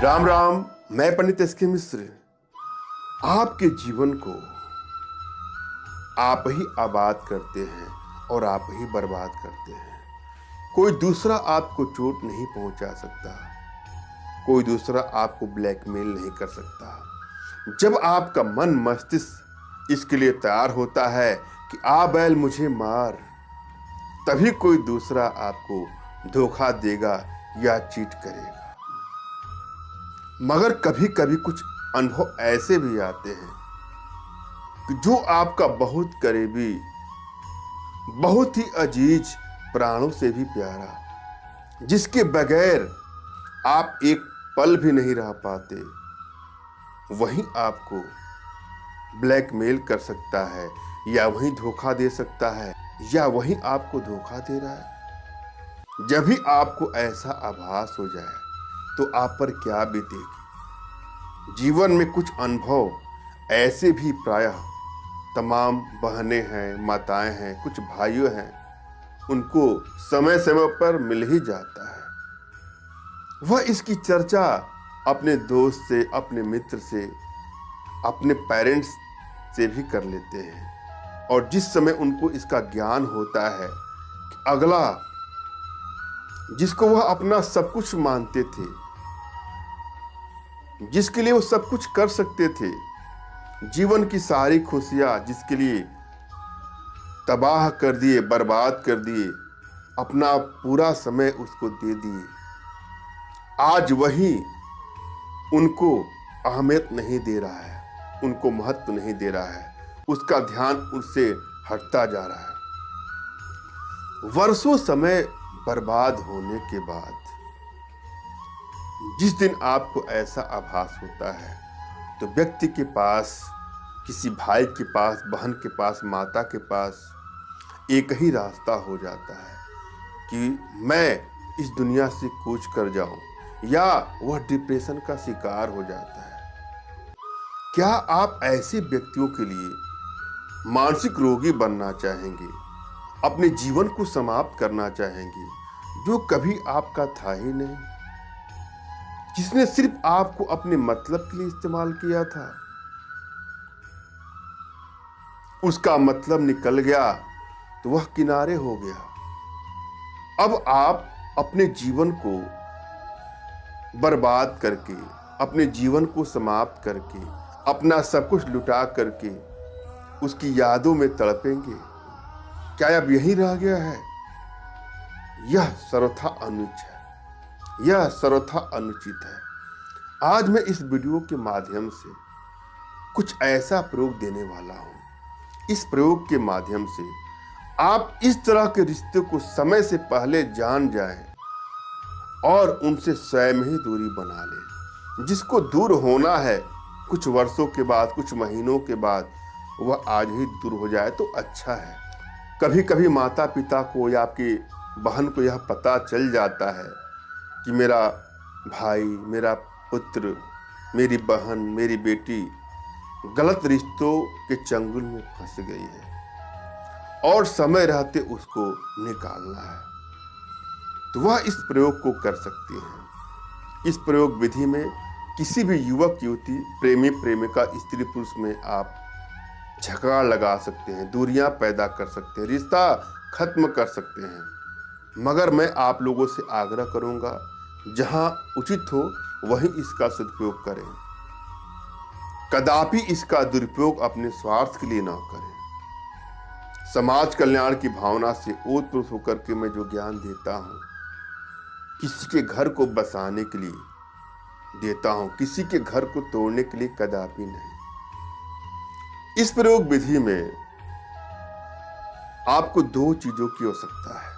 राम राम। मैं पंडित एस.के. मिश्र आपके जीवन को आप ही आबाद करते हैं और आप ही बर्बाद करते हैं। कोई दूसरा आपको चोट नहीं पहुंचा सकता, कोई दूसरा आपको ब्लैकमेल नहीं कर सकता। जब आपका मन मस्तिष्क इसके लिए तैयार होता है कि आ बैल मुझे मार, तभी कोई दूसरा आपको धोखा देगा या चीट करेगा। मगर कभी कभी कुछ अनुभव ऐसे भी आते हैं कि जो आपका बहुत करीबी, बहुत ही अजीज, प्राणों से भी प्यारा, जिसके बगैर आप एक पल भी नहीं रह पाते, वही आपको ब्लैकमेल कर सकता है या वही धोखा दे सकता है या वही आपको धोखा दे रहा है। जब भी आपको ऐसा आभास हो जाए तो आप पर क्या बीतेगी। जीवन में कुछ अनुभव ऐसे भी प्रायः तमाम बहनें हैं, माताएं हैं, कुछ भाइयों हैं, उनको समय समय पर मिल ही जाता है। वह इसकी चर्चा अपने दोस्त से, अपने मित्र से, अपने पेरेंट्स से भी कर लेते हैं। और जिस समय उनको इसका ज्ञान होता है कि अगला जिसको वह अपना सब कुछ मानते थे, जिसके लिए वो सब कुछ कर सकते थे, जीवन की सारी खुशियां जिसके लिए तबाह कर दिए, बर्बाद कर दिए, अपना पूरा समय उसको दे दिए, आज वही उनको अहमियत नहीं दे रहा है, उनको महत्व नहीं दे रहा है, उसका ध्यान उससे हटता जा रहा है। वर्षों समय बर्बाद होने के बाद जिस दिन आपको ऐसा आभास होता है तो व्यक्ति के पास, किसी भाई के पास, बहन के पास, माता के पास एक ही रास्ता हो जाता है कि मैं इस दुनिया से कूच कर जाऊं, या वह डिप्रेशन का शिकार हो जाता है। क्या आप ऐसे व्यक्तियों के लिए मानसिक रोगी बनना चाहेंगे, अपने जीवन को समाप्त करना चाहेंगे, जो कभी आपका था ही नहीं, जिसने सिर्फ आपको अपने मतलब के लिए इस्तेमाल किया था, उसका मतलब निकल गया तो वह किनारे हो गया। अब आप अपने जीवन को बर्बाद करके, अपने जीवन को समाप्त करके, अपना सब कुछ लुटा करके उसकी यादों में तड़पेंगे। क्या अब यही रह गया है? यह सर्वथा अनुचित है, यह सर्वथा अनुचित है। आज मैं इस वीडियो के माध्यम से कुछ ऐसा प्रयोग देने वाला हूं। इस प्रयोग के माध्यम से आप इस तरह के रिश्ते को समय से पहले जान जाएं और उनसे स्वयं ही दूरी बना लें। जिसको दूर होना है कुछ वर्षों के बाद, कुछ महीनों के बाद, वह आज ही दूर हो जाए तो अच्छा है। कभी कभी माता पिता को या आपकी बहन को यह पता चल जाता है कि मेरा भाई, मेरा पुत्र, मेरी बहन, मेरी बेटी गलत रिश्तों के चंगुल में फंस गई है और समय रहते उसको निकालना है, तो वह इस प्रयोग को कर सकती हैं। इस प्रयोग विधि में किसी भी युवक युवती, प्रेमी प्रेमिका, स्त्री पुरुष में आप झगड़ा लगा सकते हैं, दूरियां पैदा कर सकते हैं, रिश्ता खत्म कर सकते हैं। मगर मैं आप लोगों से आग्रह करूंगा, जहां उचित हो वहीं इसका सदुपयोग करें। कदापि इसका दुरुपयोग अपने स्वार्थ के लिए ना करें। समाज कल्याण की भावना से ओतप्रोत होकर के मैं जो ज्ञान देता हूं, किसी के घर को बसाने के लिए देता हूं, किसी के घर को तोड़ने के लिए कदापि नहीं। इस प्रयोग विधि में आपको दो चीजों की आवश्यकता है,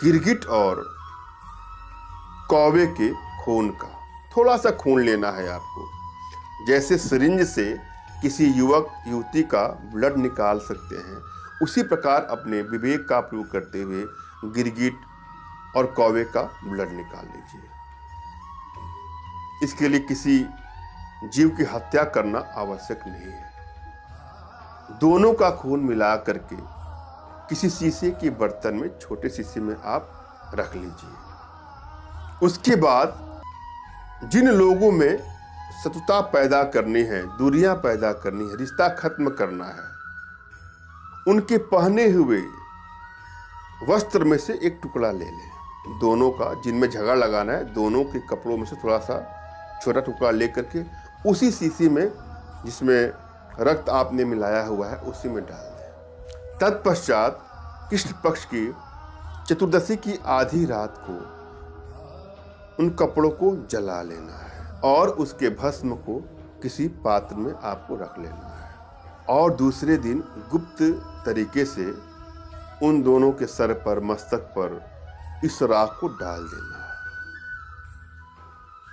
गिरगिट और कौवे के खून का। थोड़ा सा खून लेना है आपको। जैसे सिरिंज से किसी युवक युवती का ब्लड निकाल सकते हैं, उसी प्रकार अपने विवेक का प्रयोग करते हुए गिरगिट और कौवे का ब्लड निकाल लीजिए। इसके लिए किसी जीव की हत्या करना आवश्यक नहीं है। दोनों का खून मिला करके किसी शीशे के बर्तन में, छोटे शीशे में आप रख लीजिए। उसके बाद जिन लोगों में शत्रुता पैदा करनी है, दूरियां पैदा करनी है, रिश्ता खत्म करना है, उनके पहने हुए वस्त्र में से एक टुकड़ा ले लें। दोनों का, जिनमें झगड़ा लगाना है, दोनों के कपड़ों में से थोड़ा सा छोटा टुकड़ा ले करके उसी शीशी में जिसमें रक्त आपने मिलाया हुआ है उसी में डाल दें। तत्पश्चात कृष्ण पक्ष की चतुर्दशी की आधी रात को उन कपड़ों को जला लेना है और उसके भस्म को किसी पात्र में आपको रख लेना है और दूसरे दिन गुप्त तरीके से उन दोनों के सर पर, मस्तक पर इस राख को डाल देना है।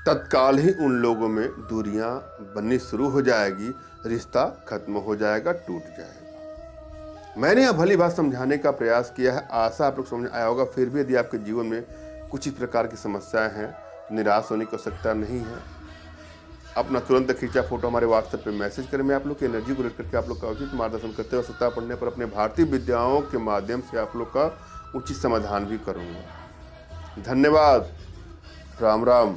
तत्काल ही उन लोगों में दूरियां बननी शुरू हो जाएगी, रिश्ता खत्म हो जाएगा, टूट जाएगा। मैंने यह भली बात समझाने का प्रयास किया है, आशा आप लोग समझ आया होगा। फिर भी यदि आपके जीवन में कुछ इस प्रकार की समस्याएं हैं तो निराश होने की आवश्यकता नहीं है। अपना तुरंत खींचा फोटो हमारे व्हाट्सएप पे मैसेज करें। मैं आप लोग की एनर्जी को रेट करके आप लोग का उचित मार्गदर्शन करते हुए आवश्यकता पड़ने पर अपने भारतीय विद्याओं के माध्यम से आप लोग का उचित समाधान भी करूँगा। धन्यवाद। राम राम।